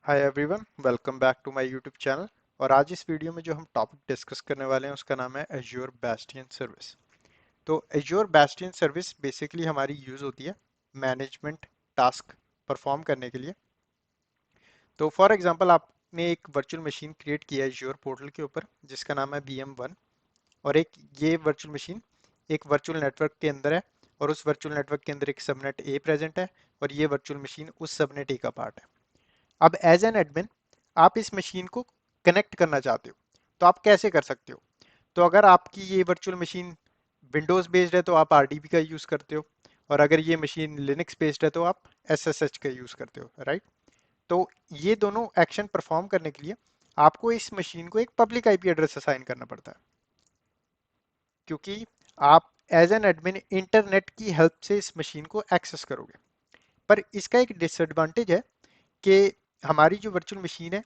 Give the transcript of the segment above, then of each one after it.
Hi everyone, welcome back to my YouTube channel. और आज इस वीडियो में जो हम टॉपिक डिस्कस करने वाले हैं उसका नाम है एज्योर बेस्टियन सर्विस। तो एज्योर बेस्टियन सर्विस बेसिकली हमारी यूज़ होती है मैनेजमेंट टास्क परफॉर्म करने के लिए। तो फॉर एग्जांपल आपने एक वर्चुअल मशीन क्रिएट किया है एज्योर पोर्टल के ऊपर जिसका नाम है VM1। और एक ये वर्चुअल मशीन एक वर्चुअल नेटवर्क के अंदर है और उस वर्चुअल नेटवर्क के अंदर एक सबनेट ए प्रेजेंट है और ये वर्चुअल मशीन उस सबनेट ए का पार्ट है। अब एज एन एडमिन आप इस मशीन को कनेक्ट करना चाहते हो तो आप कैसे कर सकते हो। तो अगर आपकी ये वर्चुअल मशीन विंडोज बेस्ड है तो आप RDP का यूज करते हो, और अगर ये मशीन लिनक्स बेस्ड है तो आप SSH का यूज करते हो, राइट। तो ये दोनों एक्शन परफॉर्म करने के लिए आपको इस मशीन को एक पब्लिक IP एड्रेस असाइन करना पड़ता है, क्योंकि आप एज एन एडमिन इंटरनेट की हेल्प से इस मशीन को एक्सेस करोगे। पर इसका एक डिसएडवांटेज है कि हमारी जो वर्चुअल मशीन है,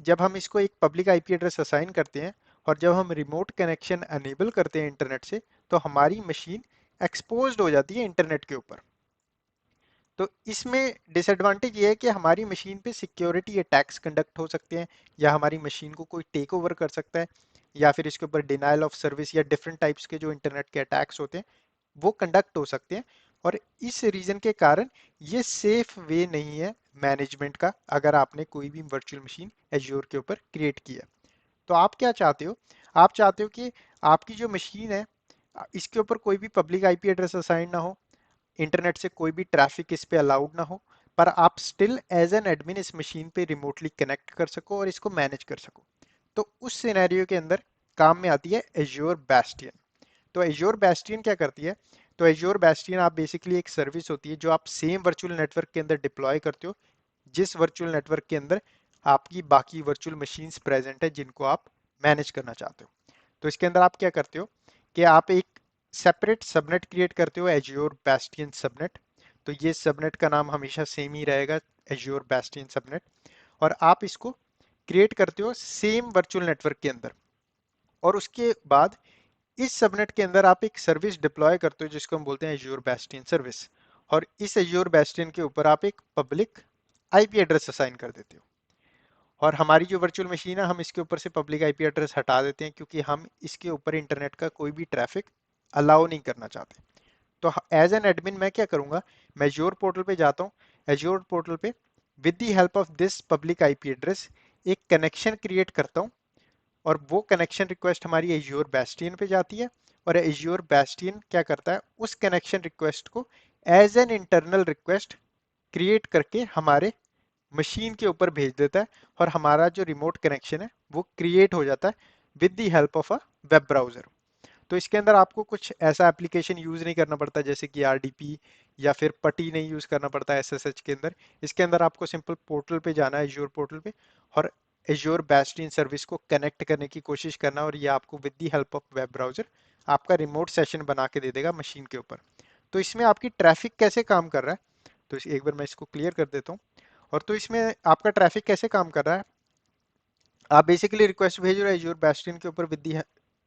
जब हम इसको एक पब्लिक IP एड्रेस असाइन करते हैं और जब हम रिमोट कनेक्शन अनेबल करते हैं इंटरनेट से, तो हमारी मशीन एक्सपोज्ड हो जाती है इंटरनेट के ऊपर। तो इसमें डिसएडवांटेज ये है कि हमारी मशीन पे सिक्योरिटी अटैक्स कंडक्ट हो सकते हैं, या हमारी मशीन को कोई टेक ओवर कर सकता है, या फिर इसके ऊपर डिनायल ऑफ सर्विस या डिफरेंट टाइप्स के जो इंटरनेट के अटैक्स होते हैं वो कंडक्ट हो सकते हैं। और इस रीजन के कारण ये सेफ वे नहीं है मैनेजमेंट का, अगर आपने कोई भी वर्चुअल मशीन एज्योर के ऊपर क्रिएट की है। तो आप क्या चाहते हो, आप चाहते हो कि आपकी जो मशीन है इसके ऊपर कोई भी पब्लिक IP एड्रेस असाइन ना हो, इंटरनेट से कोई भी ट्रैफिक इस पे अलाउड ना हो, पर आप स्टिल एज एन एडमिन इस मशीन पे रिमोटली कनेक्ट कर सको और इसको मैनेज कर सको। तो उस सिनेरियो के अंदर काम में आती है एज्योर बेस्टियन। तो एज्योर बेस्टियन क्या करती है, तो एज्योर बेस्टियन आप बेसिकली एक सर्विस होती है जो आप सेम वर्चुअल नेटवर्क के अंदर डिप्लॉय करते हो, जिस वर्चुअल नेटवर्क के अंदर आपकी बाकी वर्चुअल मशीन्स प्रेजेंट है जिनको आप मैनेज करना चाहते हो। तो इसके अंदर आप क्या करते हो कि आप एक सेपरेट सबनेट क्रिएट करते हो, एज्योर बेस्टियन सबनेट। तो ये सबनेट का नाम हमेशा सेम ही रहेगा, एज्योर बेस्टियन सबनेट। और आप इसको क्रिएट करते हो सेम वर्चुअल नेटवर्क के अंदर, और उसके बाद इस सबनेट के अंदर आप एक सर्विस डिप्लॉय करते हो जिसको हम बोलते हैं एज्योर बेस्टियन सर्विस। और इस एज्योर बेस्टियन के ऊपर आप एक पब्लिक IP एड्रेस असाइन कर देते हो। और हमारी जो वर्चुअल मशीन है हम इसके ऊपर से पब्लिक IP एड्रेस हटा देते हैं, क्योंकि हम इसके ऊपर इंटरनेट का कोई भी ट्रैफिक अलाउ नहीं करना चाहते। तो एज एन एडमिन मैं क्या करूंगा, मैं एज्योर पोर्टल पे जाता हूँ। एज्योर पोर्टल पे with the help of this public IP address एक कनेक्शन क्रिएट करता हूँ, और वो कनेक्शन रिक्वेस्ट हमारी एज्योर बेस्टियन पे जाती है। और एज्योर बेस्टियन क्या करता है, उस कनेक्शन रिक्वेस्ट को as an internal request create करके हमारे मशीन के ऊपर भेज देता है, और हमारा जो रिमोट कनेक्शन है वो क्रिएट हो जाता है with the help of a web browser. तो इसके अंदर आपको कुछ ऐसा एप्लीकेशन यूज नहीं करना पड़ता जैसे कि RDP, या फिर पटी नहीं यूज करना पड़ता SSH के अंदर। इसके अंदर आपको सिंपल पोर्टल पे जाना है, एज्योर पोर्टल पे, और एज्योर बेस्टियन सर्विस को कनेक्ट करने की कोशिश करना, और ये आपको with the help of web browser आपका रिमोट सेशन बना के दे देगा मशीन के ऊपर। तो इसमें आपकी ट्रैफिक कैसे काम कर रहा है, तो एक बार मैं इसको क्लियर कर देता हूँ। और तो इसमें आपका ट्रैफिक कैसे काम कर रहा है, आप बेसिकली रिक्वेस्ट भेज रहे हो एज्योर बेस्टियन के ऊपर with the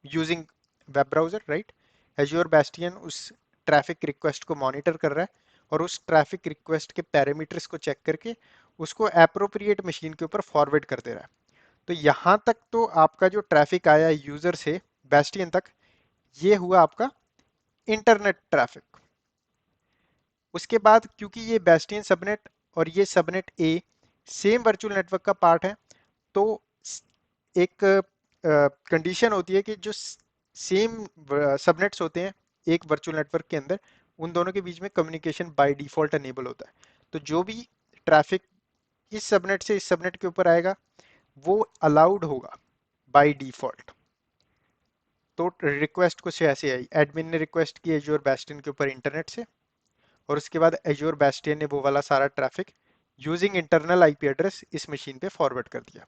using web browser, right. Azure bastion उस ट्रैफिक रिक्वेस्ट को मॉनिटर कर रहा है, और उस ट्रैफिक रिक्वेस्ट के पैरामीटर्स को चेक करके उसको एप्रोप्रिएट मशीन के ऊपर फॉरवर्ड कर दे रहा है। तो यहाँ तक तो आपका जो ट्रैफिक आया यूजर से बेस्टियन तक, ये हुआ आपका इंटरनेट ट्रैफिक। उसके बाद क्योंकि ये बेस्टियन सबनेट और ये सबनेट ए सेम वर्चुअल नेटवर्क का पार्ट है, तो एक कंडीशन होती है कि जो सेम सबनेट्स होते हैं एक वर्चुअल नेटवर्क के अंदर, उन दोनों के बीच में कम्युनिकेशन बाय डिफॉल्ट अनेबल होता है। तो जो भी ट्रैफिक इस सबनेट से इस सबनेट के ऊपर आएगा वो अलाउड होगा बाय डिफॉल्ट। तो रिक्वेस्ट कुछ ऐसे आई, एडमिन ने रिक्वेस्ट की एज्योर बेस्टियन के ऊपर इंटरनेट से, और उसके बाद एज्योर बेस्टियन ने वो वाला सारा traffic using internal IP address इस मशीन पे फॉरवर्ड कर दिया।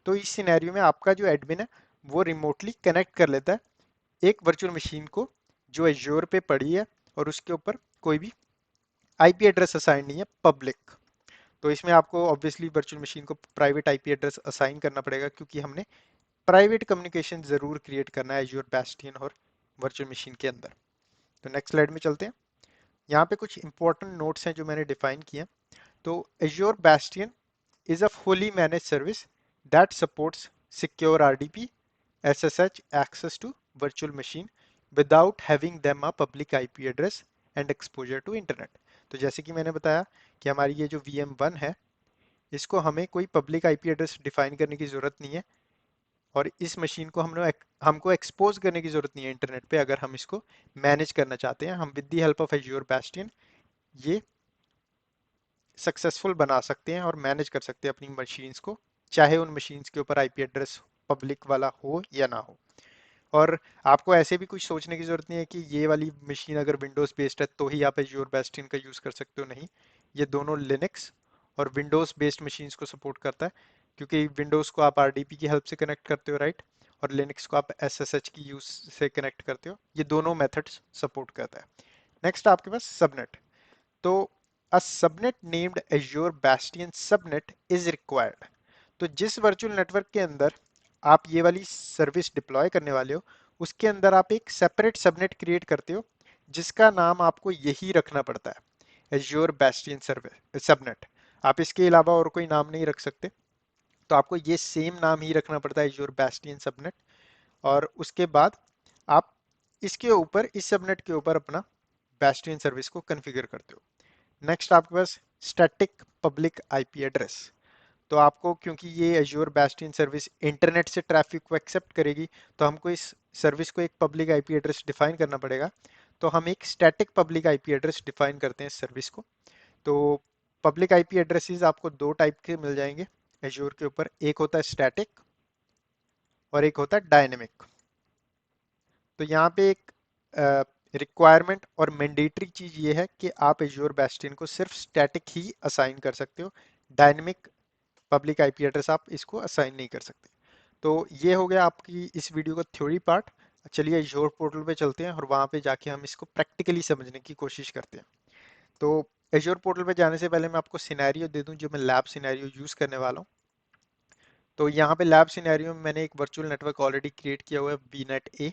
तो इस सिनेरियो में आपका जो एडमिन है वो रिमोटली कनेक्ट कर लेता है एक वर्चुअल मशीन को जो एज्योर पे पड़ी है, और उसके ऊपर कोई भी IP एड्रेस असाइन नहीं है पब्लिक। तो इसमें आपको ऑब्वियसली वर्चुअल मशीन को प्राइवेट IP एड्रेस असाइन करना पड़ेगा, क्योंकि हमने प्राइवेट कम्युनिकेशन जरूर क्रिएट करना है एज्योर बेस्टियन और वर्चुअल मशीन के अंदर। तो नेक्स्ट स्लाइड में चलते हैं। यहाँ पे कुछ इंपॉर्टेंट नोट्स हैं जो मैंने डिफाइन किए हैं। तो azure bastion is a fully managed service that supports secure RDP, SSH access to virtual machine without having them a public IP address and exposure to internet। तो जैसे कि मैंने बताया कि हमारी ये जो VM1 है, इसको हमें कोई पब्लिक आईपी एड्रेस डिफाइन करने की जरूरत नहीं है, और इस मशीन को हमको एक्सपोज करने की जरूरत नहीं है इंटरनेट पे। अगर हम इसको मैनेज करना चाहते हैं, हम with the help of azure bastion ये सक्सेसफुल बना सकते हैं और मैनेज कर सकते हैं अपनी मशीन्स को, चाहे उन मशीन्स के ऊपर आईपी एड्रेस पब्लिक वाला हो या ना हो। और आपको ऐसे भी कुछ सोचने की जरूरत नहीं है कि ये वाली मशीन अगर विंडोज बेस्ड है तो ही आप एज्योर बेस्टियन का यूज कर सकते हो, नहीं। ये दोनों लिनक्स और विंडोज बेस्ड मशीन्स को सपोर्ट करता है, क्योंकि विंडोज को आप आरडीपी की हेल्प से कनेक्ट करते हो, राइट, और लिनक्स को आप एसएसएच की यूज से कनेक्ट करते हो। ये दोनों मेथड्स सपोर्ट करता है। नेक्स्ट आपके पास सबनेट। तो a subnet named Azure bastion subnet is required. तो जिस वर्चुअल नेटवर्क के अंदर आप ये वाली सर्विस डिप्लॉय करने वाले हो, उसके अंदर आप एक सेपरेट सबनेट क्रिएट करते हो, जिसका नाम आपको यही रखना पड़ता है, एज्योर बेस्टियन सर्विस सबनेट। आप इसके अलावा और कोई नाम नहीं रख सकते, तो आपको ये सेम नाम ही रखना पड़ता है, एज्योर बेस्टियन सबनेट। और उसके बाद आप इसके ऊपर, इस सबनेट के ऊपर अपना बेस्टियन सर्विस को कॉन्फ़िगर करते हो। नेक्स्ट आपके पास स्टैटिक पब्लिक आईपी एड्रेस। तो आपको, क्योंकि ये एज्योर बेस्टियन सर्विस इंटरनेट से ट्रैफिक को एक्सेप्ट करेगी, तो हमको इस सर्विस को एक पब्लिक आईपी एड्रेस डिफाइन करना पड़ेगा। तो हम एक static public IP address define करते हैं इस सर्विस को। तो पब्लिक आईपी एड्रेसेस आपको दो टाइप के मिल जाएंगे एज्योर के ऊपर, एक होता है स्टैटिक और एक होता है डायनेमिक। तो यहाँ पे एक रिक्वायरमेंट और मैंडेटरी चीज ये है कि आप एज्योर बेस्टियन को सिर्फ स्टैटिक ही असाइन कर सकते हो, डायनेमिक पब्लिक आईपी एड्रेस आप इसको असाइन नहीं कर सकते। तो ये हो गया आपकी इस वीडियो का थ्योरी पार्ट। चलिए एज्योर पोर्टल पे चलते हैं और वहां पे जाके हम इसको प्रैक्टिकली समझने की कोशिश करते हैं। तो एज्योर पोर्टल पे जाने से पहले मैं आपको सिनेरियो दे दूं, जो मैं लैब सिनेरियो यूज करने वाला हूँ। तो यहाँ पे लैब सिनेरियो में मैंने एक वर्चुअल नेटवर्क ऑलरेडी क्रिएट किया हुआ है, वीनेट ए,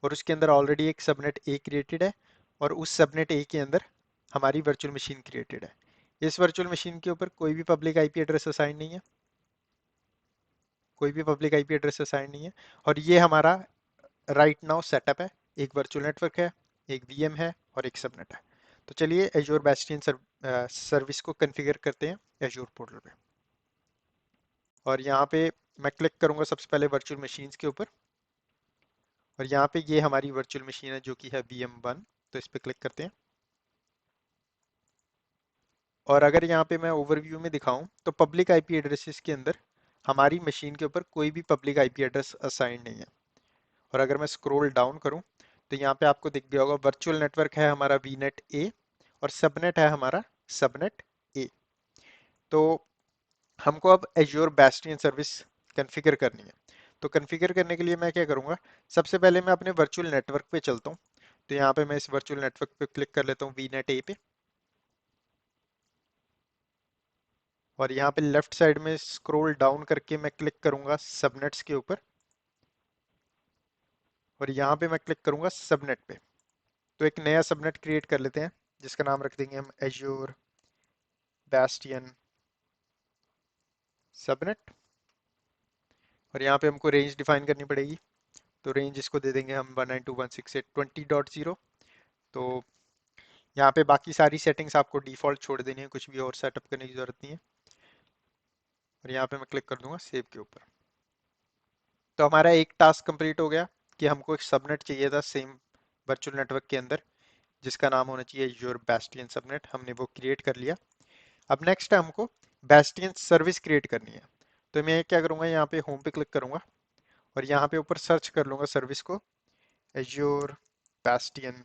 और उसके अंदर ऑलरेडी एक सबनेट ए क्रिएटेड है, और उस सबनेट ए के अंदर हमारी वर्चुअल मशीन क्रिएटेड है। इस वर्चुअल मशीन के ऊपर कोई भी पब्लिक आईपी एड्रेस असाइन नहीं है, कोई भी पब्लिक आईपी एड्रेस असाइन नहीं है। और ये हमारा राइट नाउ सेटअप है, एक वर्चुअल नेटवर्क है, एक वीएम है और एक सबनेट है। तो चलिए एज्योर बेस्टियन सर्विस को कॉन्फ़िगर करते हैं एज्योर पोर्टल पे। और यहाँ पे मैं क्लिक करूंगा सबसे पहले वर्चुअल मशीन्स के ऊपर, और यहाँ पे ये हमारी वर्चुअल मशीन है जो कि है VM1। तो इस पे क्लिक करते हैं। और अगर यहाँ पे मैं ओवरव्यू में दिखाऊं तो पब्लिक आईपी एड्रेसेस के अंदर हमारी मशीन के ऊपर कोई भी पब्लिक आईपी एड्रेस असाइन नहीं है। और अगर मैं स्क्रॉल डाउन करूं तो यहाँ पे आपको दिख गया होगा वर्चुअल नेटवर्क है हमारा वीनेट ए, और सबनेट है हमारा सबनेट ए। तो हमको अब एज्योर बेस्टियन सर्विस कॉन्फ़िगर करनी है। तो कॉन्फ़िगर करने के लिए मैं क्या करूंगा, सबसे पहले मैं अपने वर्चुअल नेटवर्क पे चलता हूँ। तो यहाँ पे मैं इस वर्चुअल नेटवर्क पे क्लिक कर लेता हूँ, वीनेट ए पे। और यहाँ पे लेफ्ट साइड में स्क्रॉल डाउन करके मैं क्लिक करूंगा सबनेट्स के ऊपर, और यहाँ पे मैं क्लिक करूंगा सबनेट पे। तो एक नया सबनेट क्रिएट कर लेते हैं, जिसका नाम रख देंगे हम एज्योर बेस्टियन सबनेट। और यहाँ पे हमको रेंज डिफाइन करनी पड़ेगी। तो रेंज इसको दे देंगे हम 192.168.20.0। तो यहाँ पे बाकी सारी सेटिंग्स आपको डिफॉल्ट छोड़ देनी है, कुछ भी और सेटअप करने की जरूरत नहीं है। और यहाँ पे मैं क्लिक कर दूंगा सेव के ऊपर। तो हमारा एक टास्क कंप्लीट हो गया कि हमको एक सबनेट चाहिए था सेम वर्चुअल नेटवर्क के अंदर, जिसका नाम होना चाहिए योर बेस्टियन सबनेट। हमने वो क्रिएट कर लिया। अब नेक्स्ट है हमको बेस्टियन सर्विस क्रिएट करनी है। तो मैं क्या करूंगा, यहाँ पे होम पे क्लिक करूंगा और यहाँ पे ऊपर सर्च कर लूंगा सर्विस को, एज्योर बेस्टियन।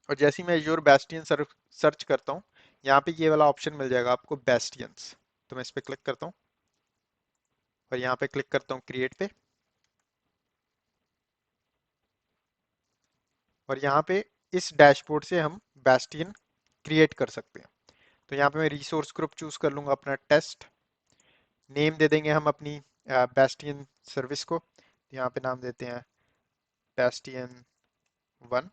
और जैसे ही मैं एज्योर बेस्टियन सर्च करता हूँ, यहाँ पे ये वाला ऑप्शन मिल जाएगा आपको, बेस्टियंस। तो मैं इस पे क्लिक करता हूँ और यहाँ पे क्लिक करता हूँ क्रिएट पे। और यहाँ पे इस डैशबोर्ड से हम बेस्टियन क्रिएट कर सकते हैं। तो यहाँ पे मैं रिसोर्स ग्रुप चूज कर लूंगा अपना टेस्ट। नेम दे देंगे हम अपनी बेस्टियन सर्विस को। यहाँ पे नाम देते हैं बेस्टियन 1।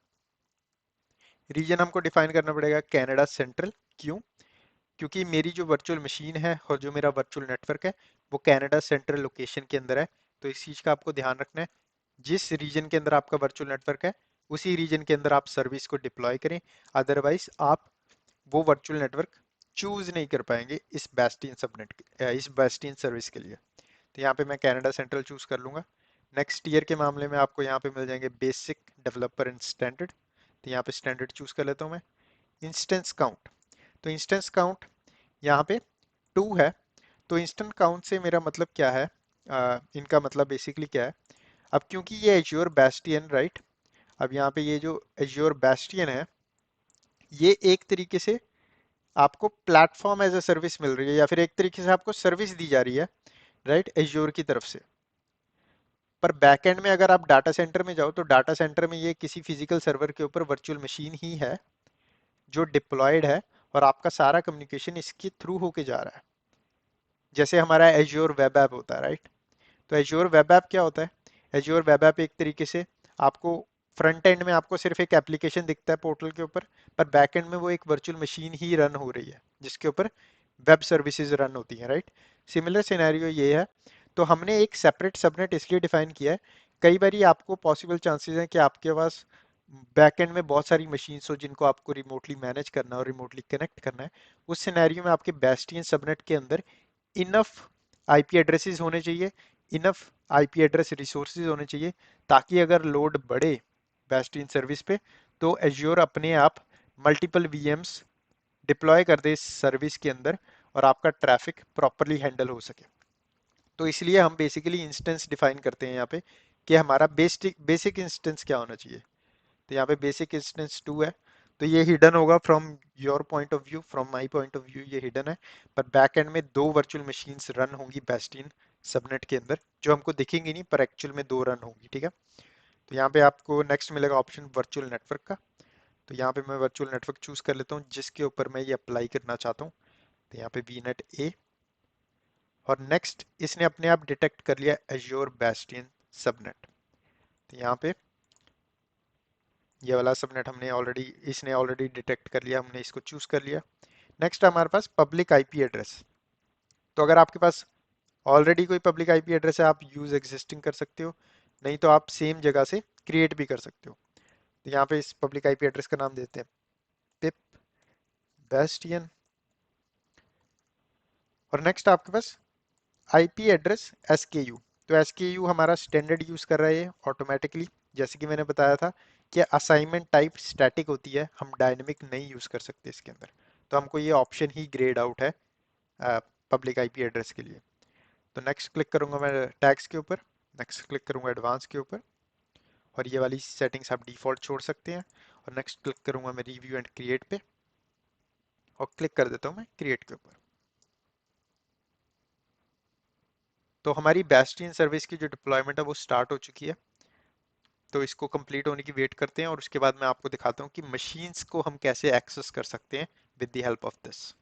रीजन हमको डिफाइन करना पड़ेगा कनाडा सेंट्रल। क्यों? क्योंकि मेरी जो वर्चुअल मशीन है और जो मेरा वर्चुअल नेटवर्क है वो कनाडा सेंट्रल लोकेशन के अंदर है। तो इस चीज़ का आपको ध्यान रखना है, जिस रीजन के अंदर आपका वर्चुअल नेटवर्क है उसी रीजन के अंदर आप सर्विस को डिप्लॉय करें। अदरवाइज आप वो वर्चुअल नेटवर्क चूज नहीं कर पाएंगे इस बेस्टियन सबनेट इस बेस्टियन सर्विस के लिए। तो यहाँ पे मैं कनाडा सेंट्रल चूज कर लूंगा। नेक्स्ट ईयर के मामले में आपको यहाँ पे मिल जाएंगे बेसिक, डेवलपर एंड स्टैंडर्ड। तो यहाँ पे स्टैंडर्ड चूज कर लेता हूँ मैं। इंस्टेंस काउंट, तो इंस्टेंस काउंट यहाँ पे 2 है। तो इंस्टेंट काउंट से मेरा मतलब क्या है, इनका मतलब बेसिकली क्या है। अब क्योंकि ये एज्योर बेस्टियन राइट, अब यहाँ पे ये जो एज्योर बेस्टियन है ये एक तरीके से आपको प्लेटफॉर्म एज अ सर्विस मिल रही है या फिर एक तरीके से आपको सर्विस दी जा रही है राइट एज्योर की तरफ से। पर बैकएंड में अगर आप डाटा सेंटर में जाओ तो डाटा सेंटर में ये किसी फिजिकल सर्वर के ऊपर वर्चुअल मशीन ही है जो डिप्लॉयड है और आपका सारा कम्युनिकेशन इसके थ्रू होके जा रहा है। जैसे हमारा एज्योर वेब ऐप होता है राइट। तो एज्योर वेब ऐप क्या होता है? एज्योर वेब ऐप एक तरीके से आपको फ्रंट एंड में आपको सिर्फ एक एप्लीकेशन दिखता है पोर्टल के ऊपर, पर बैक एंड में वो एक वर्चुअल मशीन ही रन हो रही है जिसके ऊपर वेब सर्विसेज रन होती हैं राइट। सिमिलर सिनेरियो ये है। तो हमने एक सेपरेट सबनेट इसलिए डिफाइन किया है, कई बार आपको पॉसिबल चांसेस हैं कि आपके पास बैकएंड में बहुत सारी मशीन्स हो जिनको आपको रिमोटली मैनेज करना है और रिमोटली कनेक्ट करना है। उस सिनेरियो में आपके बेस्टियन सबनेट के अंदर इनफ आईपी एड्रेसेस होने चाहिए, इनफ आईपी एड्रेस रिसोर्सेज होने चाहिए, ताकि अगर लोड बढ़े बेस्टियन सर्विस पे तो एज्योर अपने आप मल्टीपल वीएम्स डिप्लॉय कर दे इस सर्विस के अंदर और आपका ट्रैफिक प्रॉपरली हैंडल हो सके। तो इसलिए हम बेसिकली इंस्टेंस डिफाइन करते हैं यहाँ पे कि हमारा बेसिक बेसिक इंस्टेंस क्या होना चाहिए। तो यहाँ पे बेसिक इंस्टेंस 2 है। तो ये हिडन होगा from your point of view, from my point of view ये हिडन है। पर बैक एंड में दो वर्चुअल मशीन्स रन होंगी बेस्टियन सबनेट के अंदर, जो हमको दिखेंगी नहीं पर एक्चुअल में दो रन होंगी, ठीक है। तो यहाँ पे आपको नेक्स्ट मिलेगा ऑप्शन वर्चुअल नेटवर्क का। तो यहाँ पे मैं वर्चुअल नेटवर्क चूज कर लेता हूँ जिसके ऊपर मैं ये अप्लाई करना चाहता हूँ। तो यहाँ पे वीनेट ए, और नेक्स्ट इसने अपने आप डिटेक्ट कर लिया एज्योर बेस्टियन सबनेट। तो यहाँ पे ये वाला सबनेट हमने ऑलरेडी, इसने ऑलरेडी डिटेक्ट कर लिया, हमने इसको चूज कर लिया। नेक्स्ट हमारे पास पब्लिक आईपी एड्रेस। तो अगर आपके पास ऑलरेडी कोई पब्लिक आईपी एड्रेस है आप यूज एग्जिस्टिंग कर सकते हो, नहीं तो आप सेम जगह से क्रिएट भी कर सकते हो। तो यहाँ पे इस पब्लिक आईपी एड्रेस का नाम देते हैं पिप बेस्टियन। और नेक्स्ट आपके पास आईपी एड्रेस एसकेयू। तो एसकेयू हमारा स्टैंडर्ड यूज कर रहा है ऑटोमेटिकली। जैसे कि मैंने बताया था कि असाइनमेंट टाइप स्टैटिक होती है, हम डायनेमिक नहीं यूज कर सकते इसके अंदर। तो हमको ये ऑप्शन ही ग्रेड आउट है पब्लिक आईपी एड्रेस के लिए। तो नेक्स्ट क्लिक करूंगा मैं टैग्स के ऊपर, नेक्स्ट क्लिक करूंगा एडवांस के ऊपर, और ये वाली सेटिंग्स आप डिफॉल्ट छोड़ सकते हैं। और नेक्स्ट क्लिक करूंगा मैं रिव्यू एंड क्रिएट पे, और क्लिक कर देता हूँ मैं क्रिएट के ऊपर। तो हमारी बेस्टियन सर्विस की जो डिप्लॉयमेंट है वो स्टार्ट हो चुकी है। तो इसको कंप्लीट होने की वेट करते हैं और उसके बाद मैं आपको दिखाता हूँ कि मशीन्स को हम कैसे एक्सेस कर सकते हैं with the help of this.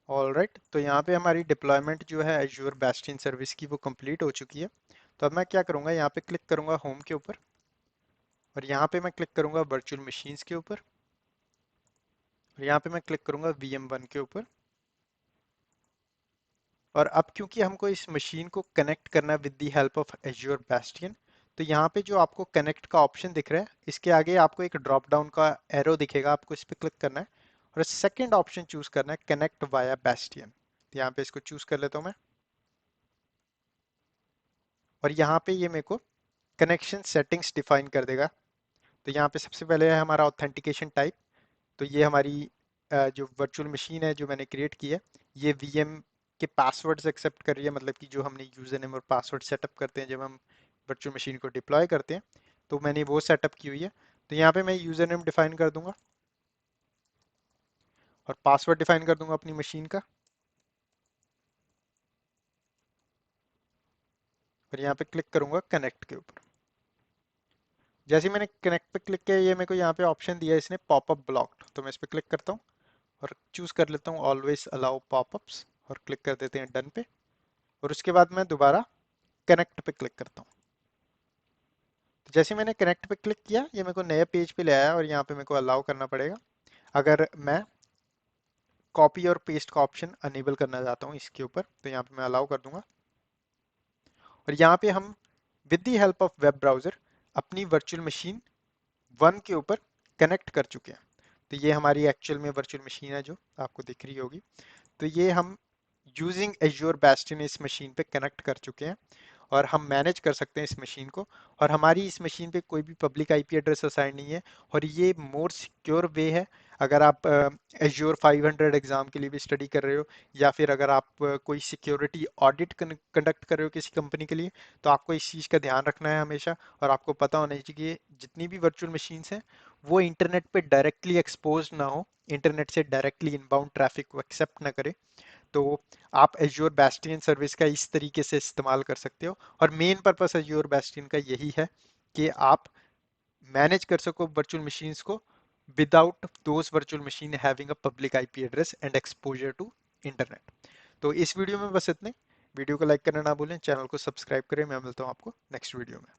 Alright, तो यहाँ पे हमारी डिप्लॉयमेंट जो है एज्योर बेस्टियन सर्विस की वो कंप्लीट हो चुकी है। तो अब मैं क्या करूँगा, यहाँ पे क्लिक करूँगा होम के ऊपर, और यहाँ पे मैं क्लिक करूँगा वर्चुअल मशीन्स के ऊपर, और यहाँ पे मैं क्लिक करूँगा VM1 के ऊपर। और अब क्योंकि हमको इस मशीन को कनेक्ट करना है with the help of azure bastion, तो यहाँ पे जो आपको कनेक्ट का ऑप्शन दिख रहा है, इसके आगे आपको एक ड्रॉप डाउन का एरो दिखेगा, आपको इस पर क्लिक करना है और सेकंड ऑप्शन चूज करना है कनेक्ट वाया बेस्टियन। तो यहाँ पे इसको चूज कर लेता हूँ मैं, और यहाँ पे ये मेरे को कनेक्शन सेटिंग्स डिफाइन कर देगा। तो यहाँ पे सबसे पहले है हमारा ऑथेंटिकेशन टाइप। तो ये हमारी जो वर्चुअल मशीन है जो मैंने क्रिएट की है, ये VM के पासवर्ड्स एक्सेप्ट कर रही है, मतलब कि जो हमने यूजर नेम और पासवर्ड सेटअप करते हैं जब हम वर्चुअल मशीन को डिप्लॉय करते हैं, तो मैंने वो सेटअप की हुई है। तो यहाँ पे मैं यूजर नेम डिफाइन कर दूंगा और पासवर्ड डिफाइन कर दूंगा अपनी मशीन का, और यहाँ पे क्लिक करूंगा कनेक्ट के ऊपर। जैसे ही मैंने कनेक्ट पे क्लिक किया, ये मेरे को यहाँ पे ऑप्शन दिया है इसने पॉपअप ब्लॉक्ड, तो मैं इस पर क्लिक करता हूँ और चूज कर लेता हूँ ऑलवेज अलाउ पॉपअप्स, और क्लिक कर देते हैं डन पे। और उसके बाद मैं दोबारा कनेक्ट पे क्लिक करता हूँ। तो जैसे मैंने कनेक्ट पे क्लिक किया, ये मेरे को नए पेज पे ले आया, और यहाँ पे मेरे को अलाउ करना पड़ेगा। अगर मैं कॉपी और पेस्ट का ऑप्शन अनेबल करना चाहता हूँ इसके ऊपर, तो यहाँ पे मैं अलाउ कर दूंगा। और यहाँ पे हम with the help of web browser अपनी वर्चुअल मशीन 1 के ऊपर कनेक्ट कर चुके हैं। तो ये हमारी एक्चुअल में वर्चुअल मशीन है जो आपको दिख रही होगी। तो ये हम यूजिंग एज्योर बेस्टियन इस मशीन पे कनेक्ट कर चुके हैं, और हम मैनेज कर सकते हैं इस मशीन को। और हमारी इस मशीन पे कोई भी पब्लिक आईपी एड्रेस असाइन नहीं है, और ये मोर सिक्योर वे है। अगर आप एज्योर 500 एग्जाम के लिए भी स्टडी कर रहे हो, या फिर अगर आप कोई सिक्योरिटी ऑडिट कंडक्ट कर रहे हो किसी कंपनी के लिए, तो आपको इस चीज़ का ध्यान रखना है हमेशा। और आपको पता होना चाहिए कि जितनी भी वर्चुअल मशीन्स हैं वो इंटरनेट पे डायरेक्टली एक्सपोज ना हो, इंटरनेट से डायरेक्टली इनबाउंड ट्रैफिक को एक्सेप्ट ना करे। तो आप एज्योर बेस्टियन सर्विस का इस तरीके से इस्तेमाल कर सकते हो। और मेन पर्पस एज्योर बेस्टियन का यही है कि आप मैनेज कर सको वर्चुअल मशीन्स को without those virtual machine having a public IP address and exposure to internet. तो इस वीडियो में बस इतने। वीडियो को लाइक करना ना भूलें, चैनल को सब्सक्राइब करें। मैं मिलता हूँ आपको नेक्स्ट वीडियो में।